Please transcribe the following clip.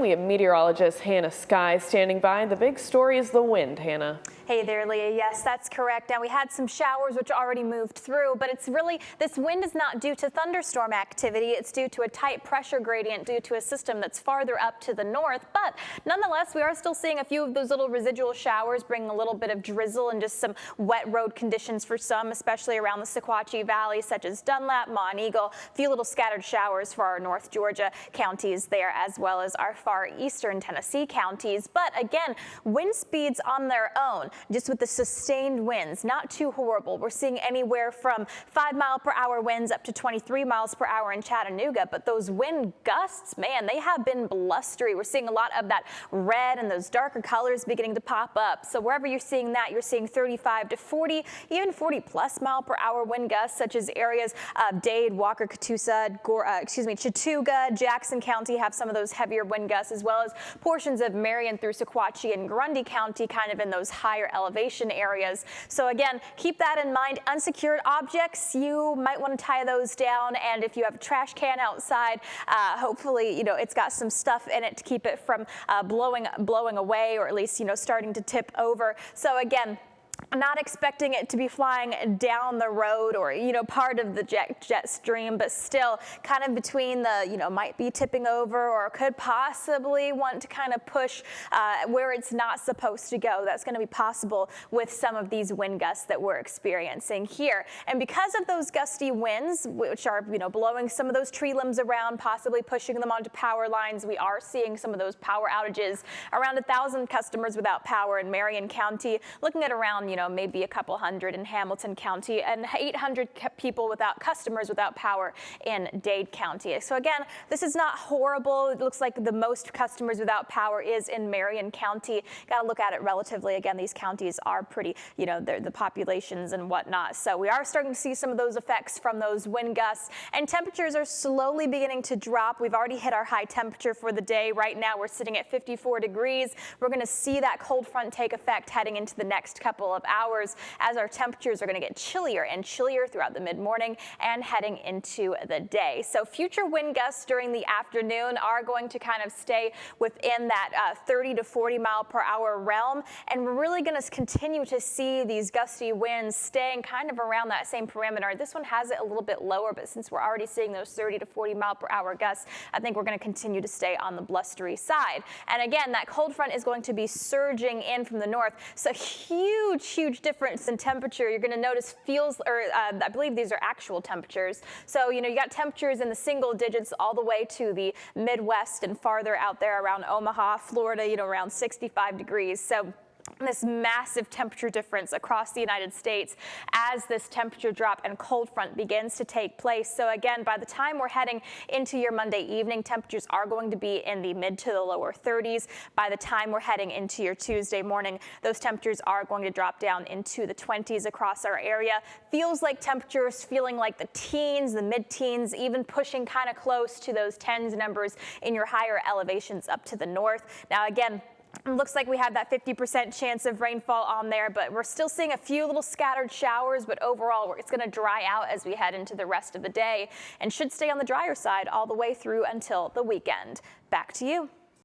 We have meteorologist Skye standing by. The big story is the wind, Hannah. Hey there, Leah. Yes, that's correct. Now, we had some showers which already moved through, but it's really, this wind is not due to thunderstorm activity. It's due to a tight pressure gradient due to a system that's farther up to the north. But nonetheless, we are still seeing a few of those little residual showers bringing a little bit of drizzle and just some wet road conditions for some, especially around the Sequatchie Valley, such as Dunlap, Monteagle. A few little scattered showers for our North Georgia counties there, as well as our far eastern Tennessee counties. But again, wind speeds on their own, just with the sustained winds, not too horrible. We're seeing anywhere from 5-mile-per-hour winds up to 23 miles per hour in Chattanooga. But those wind gusts, man, they have been blustery. We're seeing a lot of that red and those darker colors beginning to pop up. So wherever you're seeing that, you're seeing 35 to 40, even 40-plus mile-per-hour wind gusts, such as areas of Dade, Walker, Catoosa, Chattooga, Jackson County have some of those heavier wind gusts, as well as portions of Marion through Sequatchie and Grundy County, kind of in those higher elevation areas. So again, keep that in mind. Unsecured objects, you might want to tie those down, and if you have a trash can outside, hopefully, it's got some stuff in it to keep it from blowing away, or at least, starting to tip over. So again, not expecting it to be flying down the road or, part of the jet stream, but still kind of between the, might be tipping over or could possibly want to kind of push where it's not supposed to go. That's going to be possible with some of these wind gusts that we're experiencing here. And because of those gusty winds, which are, blowing some of those tree limbs around, possibly pushing them onto power lines, we are seeing some of those power outages. Around 1,000 customers without power in Marion County, looking at around, maybe a couple hundred in Hamilton County, and 800 people customers without power in Dade County. So again, this is not horrible. It looks like the most customers without power is in Marion County. Got to look at it relatively. Again, these counties are pretty, they're the populations and whatnot. So we are starting to see some of those effects from those wind gusts, and temperatures are slowly beginning to drop. We've already hit our high temperature for the day. Right now, we're sitting at 54 degrees. We're going to see that cold front take effect heading into the next couple of hours, as our temperatures are going to get chillier and chillier throughout the mid-morning and heading into the day. So future wind gusts during the afternoon are going to kind of stay within that 30 to 40 mile per hour realm, and we're really going to continue to see these gusty winds staying kind of around that same parameter. This one has it a little bit lower, but since we're already seeing those 30 to 40 mile per hour gusts, I think we're going to continue to stay on the blustery side. And again, that cold front is going to be surging in from the north, so huge difference in temperature. You're going to notice I believe these are actual temperatures. So, you got temperatures in the single digits all the way to the Midwest and farther out there around Omaha, Florida, around 65 degrees. So this massive temperature difference across the United States as this temperature drop and cold front begins to take place. So again, by the time we're heading into your Monday evening, temperatures are going to be in the mid to the lower 30s. By the time we're heading into your Tuesday morning, those temperatures are going to drop down into the 20s across our area. Feels like temperatures feeling like the teens, the mid-teens, even pushing kind of close to those tens numbers in your higher elevations up to the north. Now again, it looks like we have that 50% chance of rainfall on there, but we're still seeing a few little scattered showers, but overall it's going to dry out as we head into the rest of the day and should stay on the drier side all the way through until the weekend. Back to you.